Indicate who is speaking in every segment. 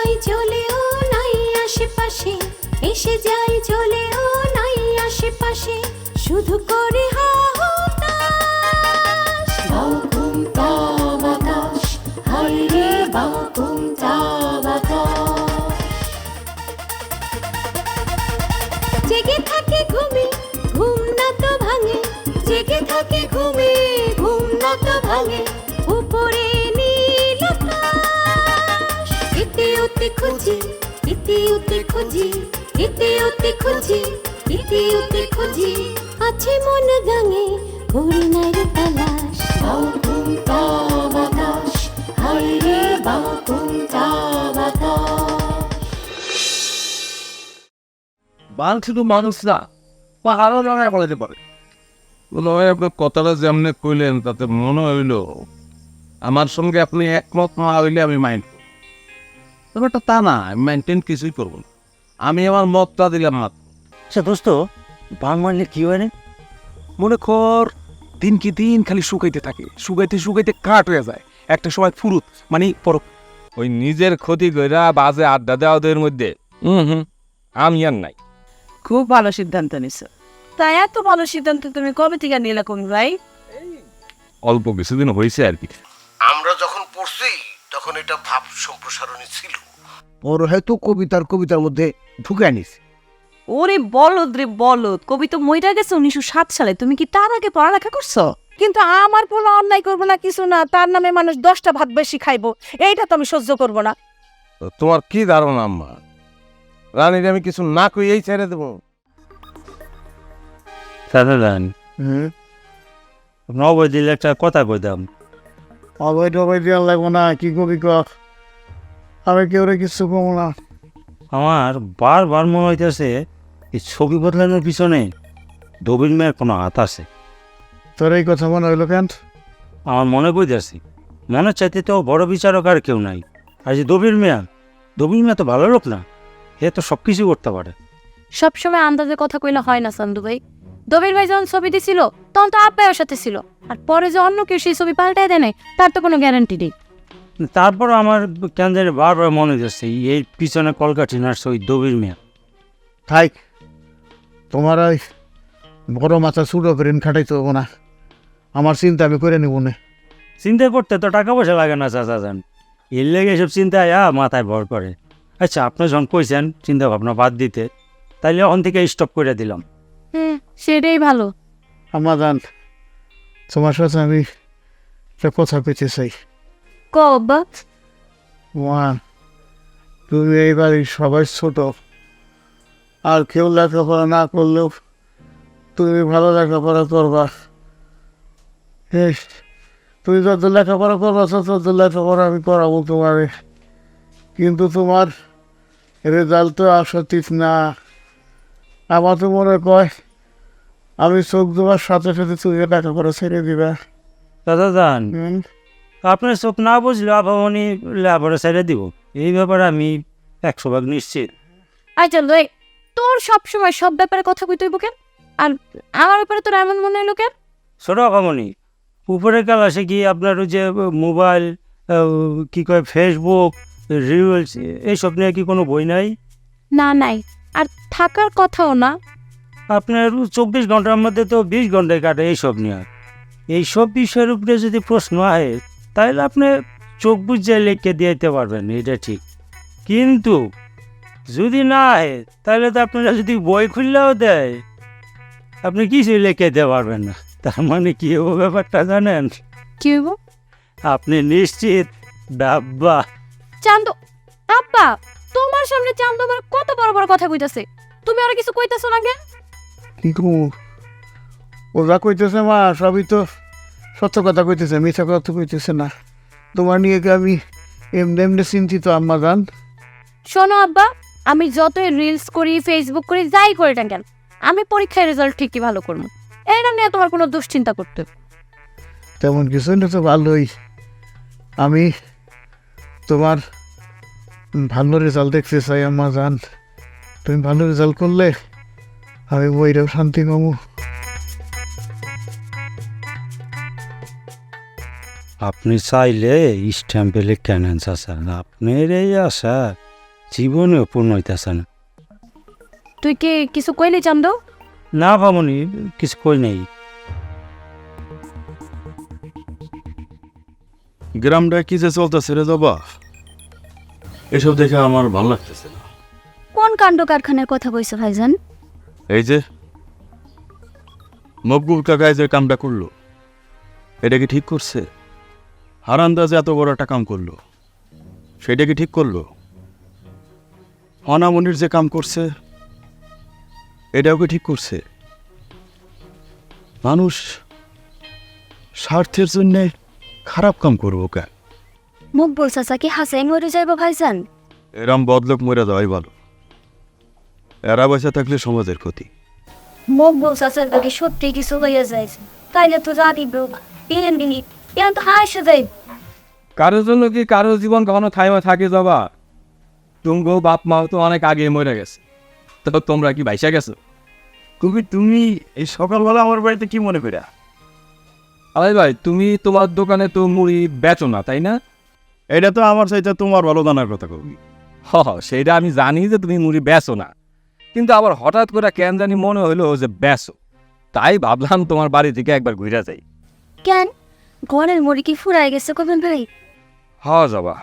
Speaker 1: যাই চলেও নাই আশেপাশে, এসে যাই চলেও নাই আশেপাশে, শুধু করে হাহুতাশ। বাকুমটা বাতাস, হায় রে বাকুমটা বাতাস। জেগে থাকে ঘুমে, ঘুম না তো ভাঙে, জেগে থাকে ঘুমে, ঘুম না তো ভাঙে, উপরে নীল আকাশ। এতে ওতে খুঁজি, এতে ওতে খুঁজি, এতে ওতে খুঁজি, এতে ওতে খুঁজি, আছে মন গাঙে করি নাই রে তালাশ। বাকুমটা বাতাস, হায় রে বাকুমটা বাতাস।
Speaker 2: বাল শুধু মানুষ না, পাহাড়ও জায়গায় বলাতে পারে। আপনার কথাটা যেমনি কইলেন তাতে মনে হইল আমার সঙ্গে আপনি একমত না হইলে আমি মাইন্ড করব। ব্যাপারটা তা না, আমি মেনটেন কিছুই করবো না, আমি আমার মতটা দিলাম মাত্র।
Speaker 3: আচ্ছা দোস্ত, বাং মারলে কি হয় রে? মনে কর দিন কি দিন খালি শুকাইতে থাকে, শুকাইতে শুকাইতে কাঠ হয়ে যায়, একটা সময় ফুরুত মানে পরক।
Speaker 2: ওই নিজের ক্ষতি কইরা বাজে আড্ডা দেওয়া ওদের মধ্যে আমি আর নাই।
Speaker 4: খুব ভালো সিদ্ধান্ত নিছো। তাই এত ভালো সিদ্ধান্ত তুমি কবে থেকে নিলে কোন ভাই?
Speaker 2: অল্প কিছুদিন হয়েছে আর কি।
Speaker 5: আমরা যখন পড়ছি তখন এটা ভাব সম্প্রসারণী ছিল।
Speaker 6: ওর হয়তো কবিতার মধ্যে ঢুকে আনিস।
Speaker 4: ওরে বলদ রে বলদ, কবি তো মইরা গেছে 1907 সালে। তুমি কি তার আগে পড়ালেখা করছো? কিন্তু আমার পোলা অন্যায় করবো না কিছু না, তার নামে মানুষ 10টা ভাত বেশি খাইবো, এইটা তো আমি সহ্য করবো না।
Speaker 2: তো তোমার কি ধারণা আম্মা, রানীর আমি কিছু না কইয়েই ছেড়ে দেবো?
Speaker 3: দাদা দান অবৈ দিলে একটা কথা কইতাম।
Speaker 6: অবৈধ অবৈধ লাগবো না, কি কবি ক, আমি কেউ কিছু কমো না।
Speaker 3: আমার বারবার মনে হইতেছে এই ছবি বদলানোর পিছনে দবির মেয়ের কোনো হাত আছে।
Speaker 6: তোর এই কথা মনে হইলো কেন?
Speaker 3: আমার মনে কইতেছি মনের চাইতে তো বড় বিচারক আর কেউ নাই। আর যে দবির মেয়া তো ভালো লোক না, হে তো সব কিছু করতে পারে।
Speaker 1: সবসময় আন্দাজের কথা কইলে হয় না সান্দু ভাই। দবির ভাই যখন ছবি দিছিল তখন তো আব্বাইয়ের সাথে ছিল, আর পরে যে অন্য কেউ সেই ছবি পাল্টাই দেয় নাই তার তো কোনো গ্যারান্টি নেই।
Speaker 3: তারপর আমার কেন জানি বারবার মনে হচ্ছে এই পিছনে কলকাঠি নার্স ওই দবির মেয়া।
Speaker 6: থাক, তোমার ওই বড় মাথা ছোটো ব্রেন খাটাইতে হবো না, আমার চিন্তা আমি করে নেব না।
Speaker 3: চিন্তা করতে তো টাকা পয়সা লাগে না চাচা যান, এর লেগে এসব চিন্তায় মাথায় ভর করে। আচ্ছা আপনি যখন কইছেন চিন্তা ভাবনা বাদ দিতে, তাইলে অন থেকে স্টপ করে দিলাম।
Speaker 1: সেটাই ভালো।
Speaker 6: আমার জান, তোমার সাথে আমি একটা কথা পেতে চাই।
Speaker 1: কব্বা
Speaker 6: মা, তুমি এই বাড়ির সবাই ছোট, আর কেউ লেখাপড়া না করলেও তুমি ভালো লেখাপড়া করবা। এই তুমি যত লেখাপড়া করবা তত লেখাপড়া আমি করাবো তোমারে, কিন্তু তোমার রেজাল্ট তো আশাতীত না। আমার তো মনে কয় আমি চোখ দেওয়ার সাথে সাথে তুমি লেখাপড়া ছেড়ে দিবা।
Speaker 3: চাচা যান, আপনার চোখ না বুঝলে আপামনি লেখাপড়া ছেড়ে দিব, এই ব্যাপারে আমি 100% নিশ্চিত।
Speaker 1: আচ্ছা ভাই, তোর সবসময় সব ব্যাপারে কথা কইতে হইব কেন? আর আমার ব্যাপারে তোর এমন মনে হইলো কেন?
Speaker 3: ছোট আপামনি উপরের ক্লাসে কি আপনার ওই যে মোবাইল কি কয় ফেসবুক রিলস এইসব নিয়ে কি কোনো বই নাই?
Speaker 1: না নাই, আর থাকার কথাও না।
Speaker 3: আপনার 24 ঘন্টার মধ্যে তো 20 ঘন্টায় কাটে এইসব নিয়ে। এইসব বিষয়ের উপরে যদি প্রশ্ন আসে তাহলে আপনি চোখ বুঝে লিখে দিতে পারবেন, এটা ঠিক। কিন্তু যদি না আসে তাহলে তো আপনারা যদি বই খুললেও দেয় আপনি কিছুই লিখে দিতে পারবেন না। তার মানে কি হবো ব্যাপারটা জানেন?
Speaker 1: কি হইব?
Speaker 3: আপনি নিশ্চিত ডাব্বা।
Speaker 1: চান্দ আব্বা, তোমার সামনে চান্দ আমার কত বড় বড় কথা কইতাছে, তুমি আর কিছু কইতাছো না কেন?
Speaker 6: কিন্তু ওরা কইতেছে মা সবই তো সত্য কথা কইতেছে, মিথ্যা কথা কইতেছে না। তোমার নিয়ে কি আমি এমনি এমনি চিন্তিত আম্মা জান?
Speaker 1: শোনো আব্বা, আমি যতই রিলস করি ফেসবুক করি যাই করি না কেন, আমি পরীক্ষায় রেজাল্ট ঠিকই ভালো করবো, এটা নিয়ে তোমার কোনো দুশ্চিন্তা করতে হবে না।
Speaker 6: তেমন কিছু না তো ভালোই, আমি তোমার ভালো রেজাল্ট দেখতে চাই আম্মা জান। তুমি ভালো রেজাল্ট করলে আমি বইটাও শান্তি পাবো।
Speaker 3: আপনি চাইলে স্ট্যাম্পে লিখে নেন চাচা, আপনার এই আশা জীবনেও পূর্ণ হইতেছে না।
Speaker 1: তুই কি কিছু কইলি চান্দ?
Speaker 3: না ভাবনি, কিছু কই নাই।
Speaker 7: গ্রামটা কি যে চলতেছে রে জবা, এসব দেখে আমার ভালো লাগতেছে না।
Speaker 1: কোন কাণ্ড কারখানার কথা কইছো ভাইজান?
Speaker 7: এই যে মকবুল কাকায় যে কামটা করলো, এটা কি ঠিক করছে? হারান্দাজে এত বড় একটা কাম করলো, সেটা কি ঠিক করলো? হনামনির যে কাম করছে, এটাও কি ঠিক করছে? মানুষ স্বার্থের জন্য খারাপ কাম করবো কেন?
Speaker 1: মকবুল চাচা কি হাসাই মরে যাইব ভাইজান?
Speaker 7: এরম বদলোক মরে যাওয়াই ভালো। এরা বসে থাকলে সমাজের ক্ষতি।
Speaker 1: মকবুল চাচার নাকি সত্যি কিছু হইয়া যাইছে, তাইলে তো জানি বিয়েন দিনি তো হাসে যাইব।
Speaker 2: কারোর জন্য কি কারোর জীবন কখনো থাইমা থাকে যাবা? তুমগো বাপ মাও তো অনেক আগে মরে গেছে, তো তোমরা কি বাইসা গেছো?
Speaker 7: তুমি এই সকালবেলা আমার বাড়িতে কি মনে করিয়া?
Speaker 2: আলাই ভাই, তুমি তোমার দোকানে তো মুড়ি বেচো না, তাই না?
Speaker 7: এটা তো আমার চাইতে তোমার ভালো জানার কথা কবি।
Speaker 2: সেইটা আমি জানি যে তুমি মুড়ি বেচো না, কিন্তু আবার হঠাৎ করে কেন জানি মনে হইলো যে বেচো, তাই ভাবলাম তোমার বাড়ি থেকে একবার ঘুরে যাই।
Speaker 1: কেন ঘরের মুড়ি কি ফুরাই গেছে কবেন ভাই?
Speaker 2: যাবা,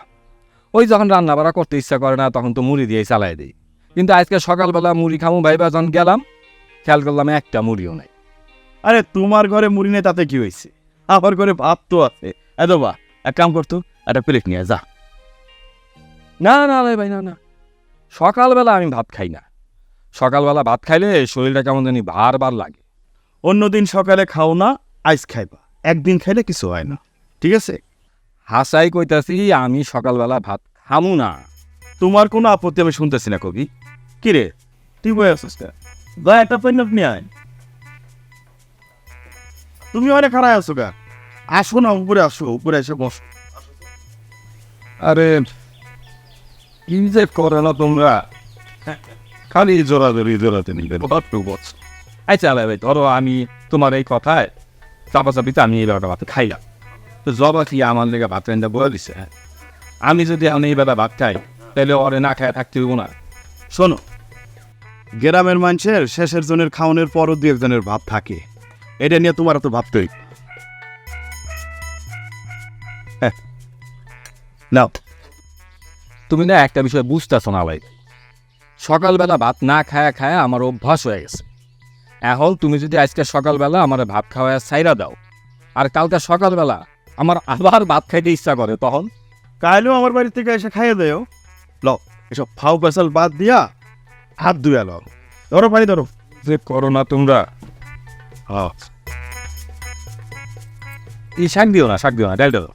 Speaker 2: ওই যখন রান্না বাড়া করতে ইচ্ছা করে না তখন তো মুড়ি দিয়েই চালাই দিই, কিন্তু আজকে সকালবেলা মুড়ি খামু ভাইবা যখন গেলাম, খেয়াল করলাম একটা মুড়িও নাই।
Speaker 7: আরে তোমার ঘরে মুড়ি নেই তাতে কি হয়েছে? আমার ঘরে ভাত তো আছে। এত বা এক কাম করতো, একটা প্লেট নিয়ে যা।
Speaker 2: না না আলাই ভাই, না না, সকালবেলা আমি ভাত খাই না। সকালবেলা ভাত খাইলে শরীরটা কেমন জানি ভার ভার লাগে।
Speaker 7: অন্যদিন সকালে খাও না, আইস খাইবা। একদিন খাইলে কিছু হয় না, ঠিক আছে?
Speaker 2: হাসাই কইতাছি আমি সকালবেলা ভাত খামু না।
Speaker 7: তোমার কোনো আপত্তি আমি শুনতেছি না কবি। কি রে, তুই বই আসিস না? যা একটা পণ্যক নিয়ে আয়। তুমি অনেক খারাপ আছো গা, আসো না, উপরে আসো, উপরে এসে বসো।
Speaker 2: আরে কি যে করে না তোমরা, খালি জোরাতে নিবে। আচ্ছা আলাই ভাই, ধরো আমি তোমার এই কথায় চাপাচাপিতে আমি এই বেলাটা ভাত খাইলাম, তো জবা কি আমার লেগে ভাত রান্না বলে দিছে। আমি যদি আমি এই বেলা ভাত খাই তাহলে ওরে না খায় থাকতে হইব না।
Speaker 7: শোনো, গ্রামের মানুষের শেষের জনের খাওয়ানোর পরও দু একজনের ভাব থাকে, এটা নিয়ে তোমার তো ভাবতেই। নাও,
Speaker 2: তুমি না একটা বিষয় বুঝতেছো না ভাই, সকালবেলা ভাত না খায়া খায়া আমার অভ্যাস হয়ে গেছে। এখন তুমি যদি আজকে সকালবেলা আমার ভাত খাওয়ায় ছাইরা দাও, আর কালকে সকালবেলা আমার আবার ভাত খাইতে ইচ্ছা করে, তখন
Speaker 7: কাইলেও আমার বাড়ি থেকে এসে খাইয়ে দেও। লও, এসব ফাউ পেশাল বাদ দিয়া হাত ধুয়ে লও। ধরো পানি ধরো।
Speaker 2: যে করো না তোমরা। এই শাক দিও না, ডাল দাও।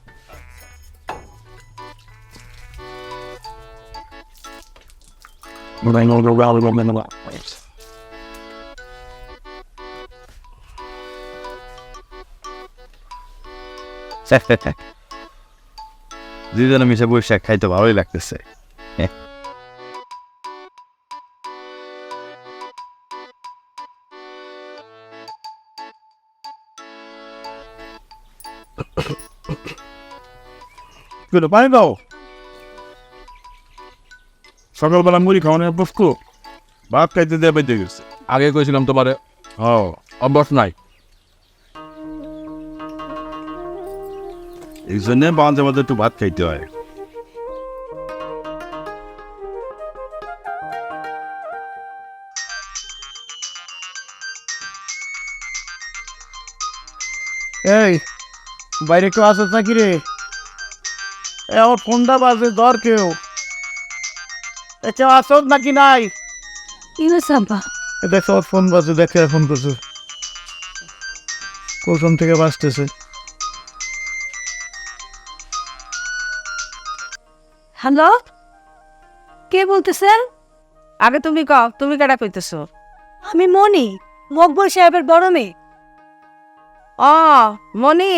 Speaker 7: দুজনে মিশে বৈশাখ খাইতে ভালোই লাগতেছে। পানি দাও। সকালবেলা মুড়ি খাওয়ানোর অভ্যাস তো, ভাত খাইতে দেওয়া বেঁচে গেছে।
Speaker 2: আগে কইছিলাম তোমারে অভ্যাস নাই।
Speaker 7: এই জন্য মাঝে মাঝে একটু ভাত খাইতে হয়।
Speaker 6: এই বাইরে কেউ আসছ নাকি রে? আমার ফোনটা বাজে, ধর কেউ। কেউ আসছ নাকি নাই?
Speaker 1: কি হয়েছে আব্বা?
Speaker 6: দেখো ওর ফোন বাজে, দেখে ফোন করছে, কোন থেকে বাজতেছে।
Speaker 4: হ্যালো, কে বলতেছেন? আগে তুমি কও, তুমি কেডা কইতেছো?
Speaker 1: আমি মনি, মকবুল সাহেবের বড় মেয়ে।
Speaker 4: ও মনি,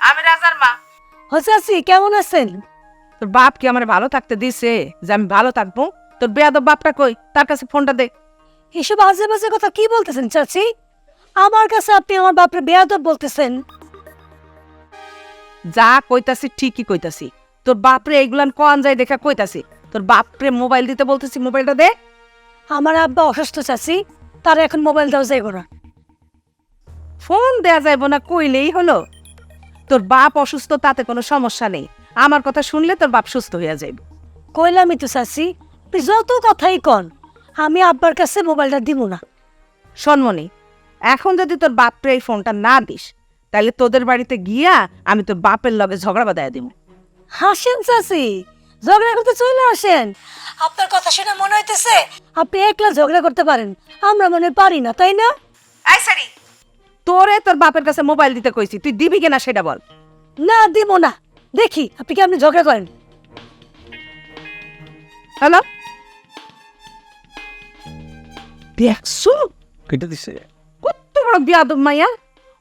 Speaker 4: আমি রাজার মা।
Speaker 1: হসাসি কেমন আছেন?
Speaker 4: তোর বাপ কি আমার ভালো থাকতে দিছে যে আমি ভালো থাকবো? তোর বেয়াদব বাপটা কই, তার কাছে ফোনটা দে।
Speaker 1: এসব আজে বাজে কথা কি বলতেছেন চাচি? আমার কাছে আপনি আমার বাপরে বেয়াদব বলতেছেন।
Speaker 4: যা কইতাছি ঠিকই কইতাছি, তোর বাপরে এইগুলান কোয়ান যায় দেখা কইতাছি। তোর বাপরে মোবাইল দিতে বলতেছি, মোবাইলটা দে।
Speaker 8: আমার আব্বা অসুস্থ চাচি, তার এখন মোবাইল দেওয়া যাইব না।
Speaker 4: ফোন দেয়া যাইব না কইলেই হলো? তোর বাপ অসুস্থ, তাতে কোনো সমস্যা নেই। আমার কথা শুনলে তোর বাপ সুস্থ হইয়া যাইব।
Speaker 8: কইলামই তো চাচি, তুই যত কথাই কন, আমি আব্বার কাছে মোবাইলটা দিব না।
Speaker 4: শোনমনি, এখন যদি তোর বাপরে এই ফোনটা না দিস, তাহলে তোদের বাড়িতে গিয়া আমি তোর বাপের লগে ঝগড়া বাঁধাইয়া দিব।
Speaker 8: হাসেন চাচি, ঝগড়া করতে চলে আসেন। আপনার কথা শুনে মনে হইতেছে আপনি একলা ঝগড়া করতে পারেন, আমরা মনে হয় পারি না, তাই না?
Speaker 4: তোরে তোর বাপের কাছে মোবাইল দিতে কইছি, তুই দিবি কিনা সেটা বল।
Speaker 8: না দিব না, দেখি আপনি কি আপনি ঝগড়া করেন।
Speaker 4: হ্যালো, দেখছো
Speaker 2: কেটে দিছে।
Speaker 4: কত বড় বিয়াদব মাইয়া!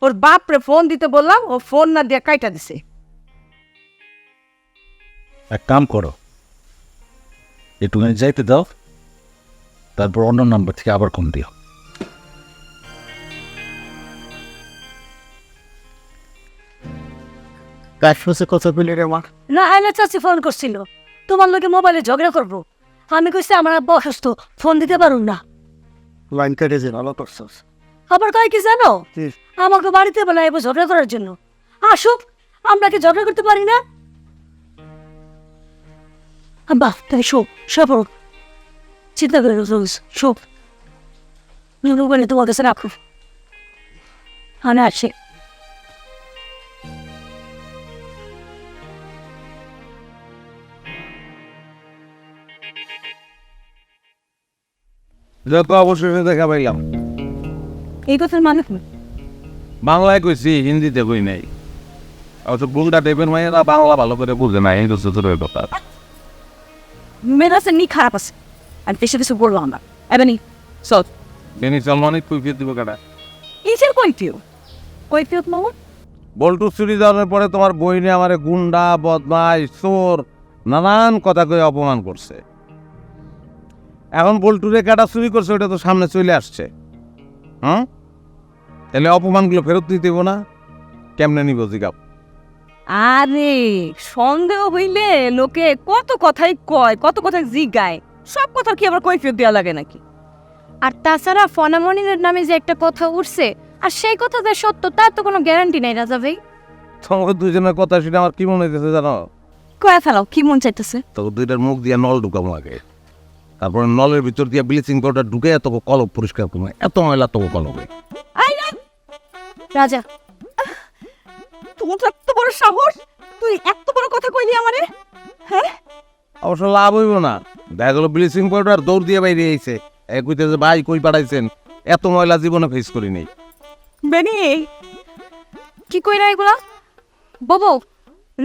Speaker 4: ওর বাপরে ফোন দিতে বললাম, ও ফোন না দিয়া কাইটা দিছে।
Speaker 9: এক কাম করো, একটুখানি যাইতে দাও, তারপর অন্য নাম্বার থেকে আবার কম দিও।
Speaker 6: কার সাথে কথা বলি রে মা?
Speaker 8: না আইলা চাচি ফোন করছিল, তোমার লোকে মোবাইলে ঝগড়া করবো। আমি কইছি আমার আব্বা অসুস্থ, ফোন দিতে পারুন না।
Speaker 6: লাইন কেটেছে, ভালো করছস।
Speaker 8: আবার কয় কি জানো,
Speaker 6: কি?
Speaker 8: আমাকে বাড়িতে বানাইবো ঝগড়া করার জন্য। আসুক, আমরা কি ঝগড়া করতে পারি না? আব্বা তাই শোক সব চিন্তা করে রোজ শোক বলে তোমার কাছে রাখো, আমি আসি।
Speaker 2: যত অবশ্যই দেখা পাইলাম।
Speaker 4: এই কথার মানে কি?
Speaker 2: বাংলায় কইছি, হিন্দিতে কই নাই। অবশ্য বুলটা টাইপের মাইয়েরা বাংলা ভালো করে বুঝে না, এই তো ছোট ব্যাপার।
Speaker 4: মেজাজে নি খারাপ আছে, আর বেশি কিছু বললাম না। এবানি সব
Speaker 2: বেনি সলমানিক কুইফিয়ে দিব কাটা।
Speaker 4: ইসের কইতিও কইতিও মামা।
Speaker 2: বল্টু চুরি যাওয়ার পরে তোমার বইনে আমারে গুন্ডা, বদমাই, চোর নানান কথা কয়ে অপমান করছে। এখন বল্টুরে কাটা চুরি করছে, ওটা তো সামনে চলে আসছে। হ্যাঁ, তাহলে অপমানগুলো ফেরত দিতে দেবো না? কেমনে নিব জিগাপ?
Speaker 4: আরে সন্দেহ হইলে লোকে কত কথাই কয়, কত কথা জিগায়। সব কথার কি আবার কৈফিয়ত দেওয়া লাগে নাকি?
Speaker 1: আর তাছাড়া ফনামনির নামে যে একটা কথা উঠছে, আর সেই কথা যে সত্য তার তো কোনো গ্যারান্টি নাই রাজা ভাই।
Speaker 2: তোমাকে দুজনের কথা শুনে আমার কি মনে হইতেছে জানো?
Speaker 1: কয়া ফেলাও, কি মন চাইতেছে?
Speaker 2: তোকে দুইটার মুখ দিয়ে নল ঢুকাবো আগে, তারপরে নলের ভিতর দিয়ে ব্লিচিং পাউডার ঢুকে তোকে কলব পরিষ্কার করবো। এত ময়লা তোকে কলবে।
Speaker 1: রাজা,
Speaker 4: তোর এত বড় সাহস, তুই এত বড় কথা কইলি আমারে? হ্যাঁ,
Speaker 2: অবশ্য লাভ হইব না। দেখা গেল ব্লিচিং পাউডার দৌড় দিয়ে বাইরে আইছে, কইতেছে ভাই কই পাঠাইছেন, এত ময়লা জীবনে ফেস করি নাই।
Speaker 4: বেনি
Speaker 1: কি কইরা এগুলা? বাবু,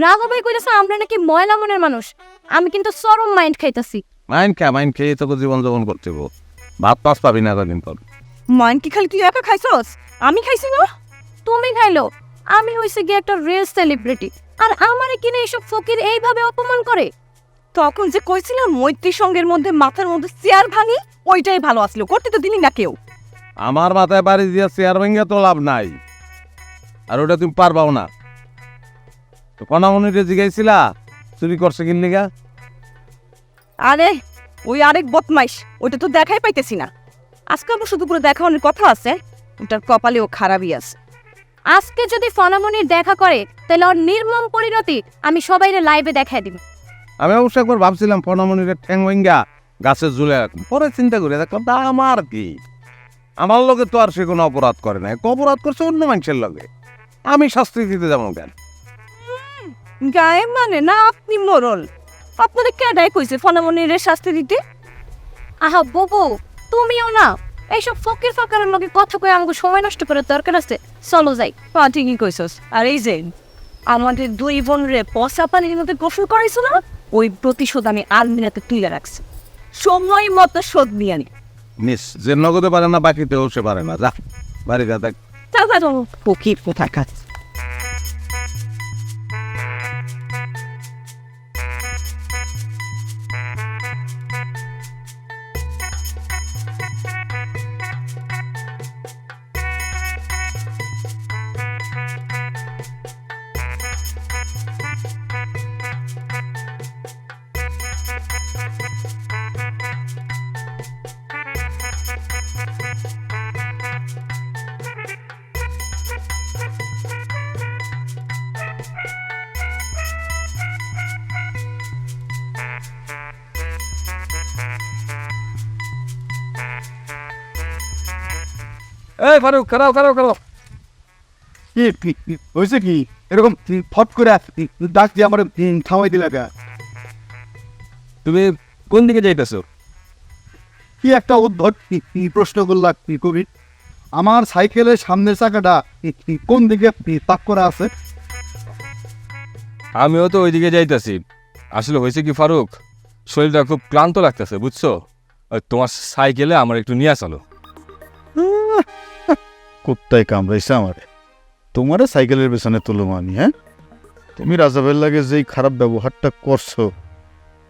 Speaker 1: রাজা ভাই কইতেছে আমরা নাকি ময়লা মনের মানুষ। আমি কিন্তু চরম মাইন্ড খাইতাছি।
Speaker 2: মাইন খেয়ে তোকে জীবন যাপন করতে হইব। ভাত পাস পাবি না কদিন পর।
Speaker 4: মান কি খালি তুই একা খাইছস? আমি খাইছি না?
Speaker 1: তুমি খাইলো, আমি হইছে গিয়ে একটা রিয়েল সেলিব্রিটি, আর আমারে কিনে এইসব ফকির এইভাবে অপমান করে।
Speaker 4: তখন যে কইছিলাম মৈত্রী সঙ্গের মধ্যে মাথার মধ্যে চেয়ার ভাঙি, ওইটাই ভালো আসলো, করতে তো দিলি না কেউ।
Speaker 2: আমার মাথায় বাড়ি দিয়া চেয়ার ভেঙে তো লাভ নাই, আর ওটা তুমি পারবাও না। তো কনামনিরে জিগাইছিলা চুরি করছে কিনলিগা?
Speaker 4: আরে ওই আরেক বদমাইশ, ওইটা তো দেখাই পাইতেছি না। আজকে অবশ্য দুপুরে দেখানোর কথা আছে, ওটার কপালেও খারাপই আছে।
Speaker 1: আজকে যদি ফনামনির দেখা করে, তাহলে ওর নির্মম পরিণতি আমি সবাইরে লাইভে দেখাই দিব।
Speaker 2: আমি অবশ্য একবার ভাবছিলাম ফনামনিরে ঠ্যাং ভেঙ্গা গাছে ঝুলে রাখবো, পরে চিন্তা করে দেখলাম তা আমার কি, আমার লগে তো আর সে কোনো অপরাধ করে না, অপরাধ করছে অন্য মানুষের লগে, আমি শাস্তি দিতে যাবো কেন?
Speaker 4: গায়ে মানে না আপনি মরল, আপনাদের কেডাই কইছে ফনামনির শাস্তি দিতে?
Speaker 1: আহা বাবু, তুমিও না এইসব ফকির ফাকারের লগে কথা কয়ে আমাকে সময় নষ্ট করার দরকার আছে। চলো যাই।
Speaker 4: হ্যাঁ ঠিকই কইছস। আর এই যে আমাদের দুই বোন রে পচা পানির মধ্যে গোসল করাইছো না, ওই প্রতিশোধ আমি আলমিরাতে তুলে রাখছি, সময় মতো শোধ নিয়ে আনি।
Speaker 2: নিস যে নগদে পারে না বাকিতেও সে পারে না, যা বাড়ি যা দেখ।
Speaker 4: ফকির কোথাকার।
Speaker 2: এই ফারুক খারাপ
Speaker 6: কি হয়েছে কি এরকম ফট করে ডাক দিয়ে আমার থামাই দিলা গা?
Speaker 2: তুমি কোন দিকে যাইতেছো?
Speaker 6: কি একটা উদ্ভট প্রশ্ন করলা কবি। আমার সাইকেলের সামনের চাকাটা কোন দিকে তাক করা আছে?
Speaker 2: আমিও তো ওইদিকে যাইতেছি। আসলে হয়েছে কি ফারুক, শরীরটা খুব ক্লান্ত লাগতেছে বুঝছো। ওই তোমার সাইকেলে আমার একটু নিয়ে চলো।
Speaker 9: কুত্তায় কামড়াইছে আমারে, তোমার সাইকেলের পেছনে তুলো মানি। হ্যাঁ, তুমি রাজাবের লাগে যেই খারাপ ব্যবহারটা করছো,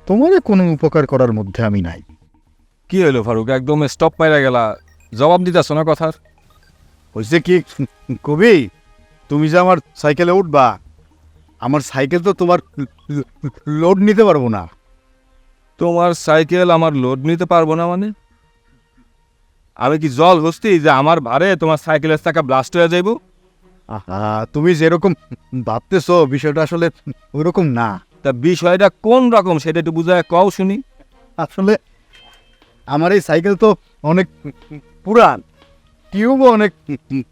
Speaker 9: তোমারে কোনো উপকার করার মধ্যে আমি নাই।
Speaker 2: কি হইলো ফারুক, একদম স্টপ মাইরা গেলা, জবাব দিতেছো না কথার?
Speaker 9: হয়েছে কি কবি, তুমি যে আমার সাইকেলে উঠবা, আমার সাইকেল তো তোমার লোড নিতে পারবো না।
Speaker 2: তোমার সাইকেল আমার লোড নিতে পারবো না মানে? আমি কি জল হস্তি যে আমার ভারে তোমার সাইকেলের চাকা ব্লাস্ট হয়ে যাইব?
Speaker 9: আহা, তুমি যেরকম ভাবতেছো বিষয়টা আসলে ওইরকম না।
Speaker 2: তা বিষয়টা কোন রকম সেটা একটু বুঝায় কও শুনি।
Speaker 9: আসলে আমার এই সাইকেল তো অনেক পুরান, টিউবও অনেক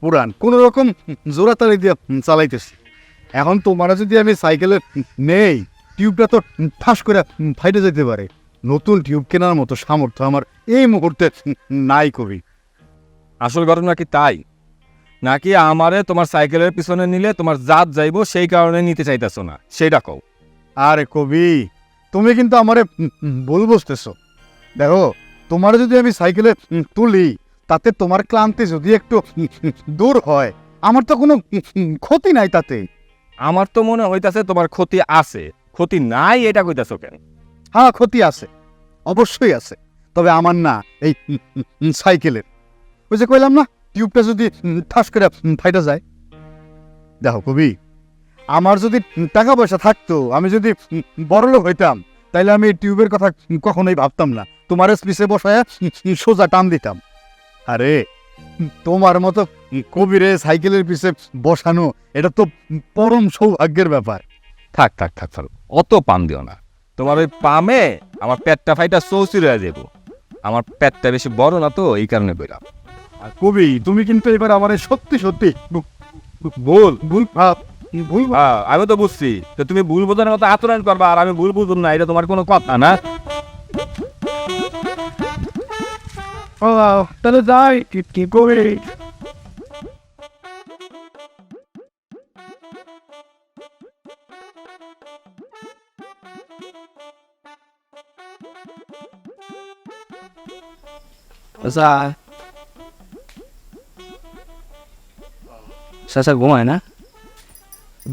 Speaker 9: পুরান, কোনো রকম জোড়াতালি দিয়ে চালাইতেছি। এখন তোমারা যদি আমি সাইকেলে নেই, টিউবটা তো ঠাস করে ফাইটে যেতে পারে। নতুন টিউব কেনার মতো সামর্থ্য আমার এই মুহূর্তে নাই কবি।
Speaker 2: আসল ঘটনা কি তাই, নাকি আমারে তোমার সাইকেলের পিছনে নিলে তোমার জাত যাইব সেই কারণে নিতে চাইতেছো না, সেইটা কও।
Speaker 9: আরে কবি, তুমি কিন্তু আমারে ভুল বুঝতেছো। দেখো, তোমার যদি আমি সাইকেলে তুলি, তাতে তোমার ক্লান্তি যদি একটু দূর হয়, আমার তো কোনো ক্ষতি নাই তাতে।
Speaker 2: আমার তো মনে হইতাছে তোমার ক্ষতি আছে। ক্ষতি নাই এটা কইতাছো কেন?
Speaker 9: হ্যাঁ, ক্ষতি আছে, অবশ্যই আছে, তবে আমার না, এই সাইকেলের। ওই যে কইলাম না, টিউবটা যদি ঠাস করে ফাইটা যায়। দেখো কবি, আমার যদি টাকা পয়সা থাকতো, আমি যদি বড়লোক হইতাম, তাইলে আমি এই টিউবের কথা কখনোই ভাবতাম না, তোমার স্পিসে বসায় সোজা টান দিতাম। আরে তোমার মতো কবিরে সাইকেলের পিছে বসানো, এটা তো পরম সৌভাগ্যের ব্যাপার।
Speaker 2: থাক ফারুক, অত পাম দিও না। তোমার ওই পামে আমার পেটটা ফাইটা চৌচির হয়ে যাবো। আমার পেটটা বেশি বড় না তো, এই কারণে বললাম।
Speaker 9: আর কবি, তুমি কিন্তু এবার আমার সত্যি সত্যি
Speaker 2: ভুল
Speaker 9: ভুল ভুল
Speaker 2: আমি তো বুঝছি, তো তুমি ভুল বোঝানোর মতো আচরণ করবা আর আমি ভুল বুঝুন না, এটা তোমার কোনো কথা না।
Speaker 6: তাহলে যাই কি কবি।
Speaker 3: চাচা ঘুমায় না?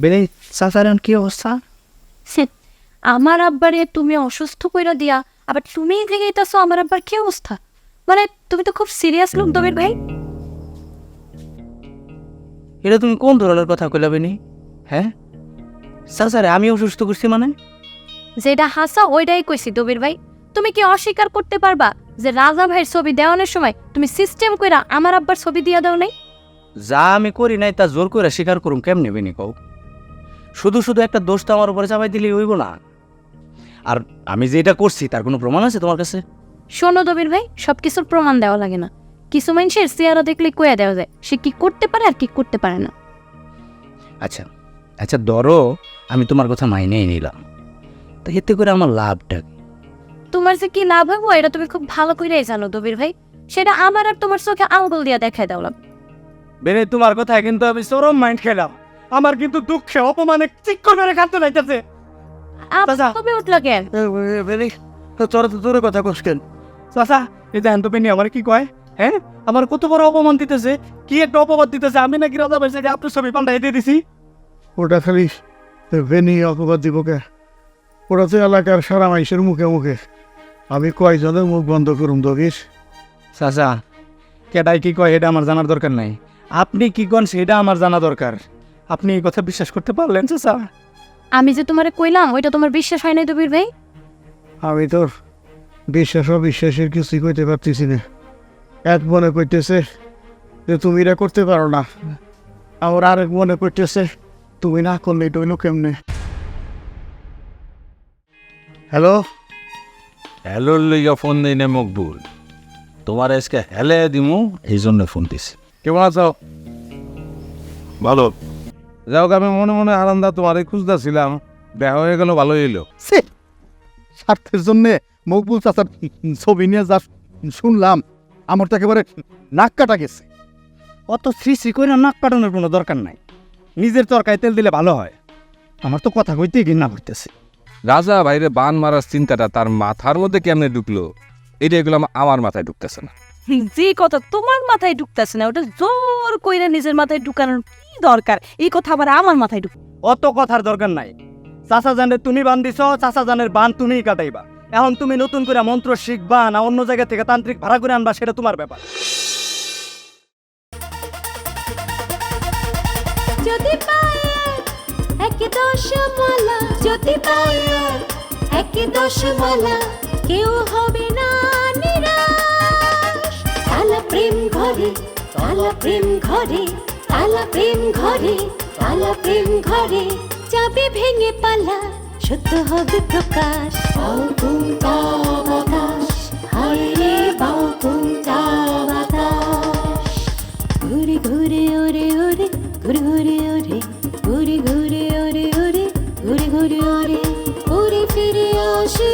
Speaker 3: বেলে চাচার কি অবস্থা?
Speaker 1: আমার আব্বারে তুমি অসুস্থ কইরা দিয়া আবার তুমি দেখাইতেছো আমার আব্বার কি অবস্থা। মানে তুমি তো খুব সিরিয়াস লোক দবির ভাই।
Speaker 3: এটা তুমি কোন ধরনের কথা কইলা বেনি? হ্যাঁ, চাচারে আমি অসুস্থ করছি মানে?
Speaker 1: যেটা হাসা ওইটাই কইছি দবির ভাই। তুমি কি অস্বীকার করতে পারবা যে রাজা ভাইয়ের ছবি দেওয়ানোর সময় তুমি সিস্টেম কইরা আমার আব্বার ছবি দিয়া দাও নাই?
Speaker 3: যা আমি করি নাই তা জোর করে স্বীকার করুম কেমনে বেনি কও? শুধু শুধু একটা দোষ তো আমার উপরে চাপাই দিলেই হইব না। আর আমি যেটা করছি তার কোনো প্রমাণ আছে তোমার কাছে?
Speaker 1: শোনো দবির ভাই, সব কিছুর প্রমাণ দেওয়া লাগে না। কিছু মানুষের চেহারা দেখলে কইয়া দেওয়া যায় সে কি করতে পারে আর কি করতে পারে না।
Speaker 3: আচ্ছা আচ্ছা, ধরো আমি তোমার কথা মাইনেই নিলাম, তা এতে করে আমার লাভটা কি?
Speaker 1: তোমার যে কি লাভ হবো এটা তুমি খুব ভালো করেই জানো দবির ভাই। সেটা আমার আর তোমার চোখে আঙ্গুল দিয়া দেখাই দাওলাম।
Speaker 3: বেনে তোমার কথায় কিন্তু আমি চরম মাইন্ড খেলাম। আমার কিন্তু দুঃখে অপমানে চিক্কর মেরে কাঁদতে লাগতেছে। চাচা।
Speaker 1: তুমি উঠলো কেন?
Speaker 3: বেনে তোর তো তোর কথা কস কেন? চাচা, এই দেখেন তো বেনি আমার কি কয়? হ্যাঁ, আমার কত বড় অপমান দিতেছে, কি একটা অপবাদ দিতেছে। আমি নাকি রাজা ভাই সাইডে আপনার ছবি পাল্টাই দিয়ে দিছি।
Speaker 6: ওটা খালি ভেনি অপবাদ দিব কে? ওটা তো এলাকার সারা মাইসের মুখে মুখে। আমি কয়জনের মুখ বন্ধ করুম দবির?
Speaker 3: চাচা, কেডাই কি কয় এটা আমার জানার দরকার নাই, আপনি কি কন সেটা আমার জানা দরকার। আপনি এই কথা বিশ্বাস করতে পারলেন চাচা?
Speaker 1: আমি যে তোমারে কইলাম ওইটা তোমার বিশ্বাস হয় নাই দবির ভাই?
Speaker 6: আমি তোর বিশ্বাস অবিশ্বাসের কিছুই কইতে পারতেছি না। এক মনে করতেছে যে তুমি এটা করতে পারো না, আমার আরেক মনে করতেছে তুমি না করলে এটা হইলো কেমনে। হ্যালো,
Speaker 2: হ্যালো লইয়া ফোন দেই না মকবুল, তোমার আজকে হেলে দিমু এই জন্য ফোন দিছি। কেমন আছো?
Speaker 7: ভালো।
Speaker 2: যাও, আমি মনে মনে আনন্দা তোমারই খুঁজতেছিলাম, দেখা হয়ে গেল, ভালো হইলো।
Speaker 9: সে স্বার্থের জন্যে মকবুল চাচার ছবি নিয়ে যা শুনলাম, আমার তো একেবারে নাক কাটা গেছে।
Speaker 3: অত শ্রী শ্রী করে নাক কাটানোর কোনো দরকার নাই, নিজের তরকারি তেল দিলে ভালো হয়। আমার তো কথা কইতেই ঘৃণা করতেছে।
Speaker 2: রাজা ভাইরে বান মারার চিন্তাটা তার মাথার মধ্যে কেমনে ঢুকলো, এটা এগুলো আমার মাথায় ঢুকতেছে না।
Speaker 4: যে কথা তোমার মাথায় ঢুকতেছে না ওটা জোর কইরা নিজের মাথায় ঢুকানোর কি দরকার? এই কথা আবার আমার মাথায় ঢুক।
Speaker 3: অত কথার দরকার নাই। চাচা জানের তুমি বান দিছ, চাচা জানের বান তুমিই কাটাইবা। এখন তুমি নতুন করে মন্ত্র শিখবা না অন্য জায়গা থেকে তান্ত্রিক ভাড়া করে আনবা, সেটা তোমার ব্যাপার।
Speaker 1: যদি পায়ে একে দশ মালা, যদি পায়ে একে দশ মালা, কেউ হবে না নিরাশ। তালা প্রেম ঘরে, তালা প্রেম ঘরে, তালা প্রেম ঘরে, তালা প্রেম ঘরে, যাবে ভেঙে পালা, সত্য হবে প্রকাশ। বাউ ঘুমটা বাতাস, হায় রে বাউ ঘুমটা বাতাস। ঘুরে ঘুরে ওরে ওরে, ঘুরে ঘুরে ওরে, ঘুরে ঘুরে ওরে ওরে, ঘুরে ঘুরে ওরে, ঘুরে ফিরে আসে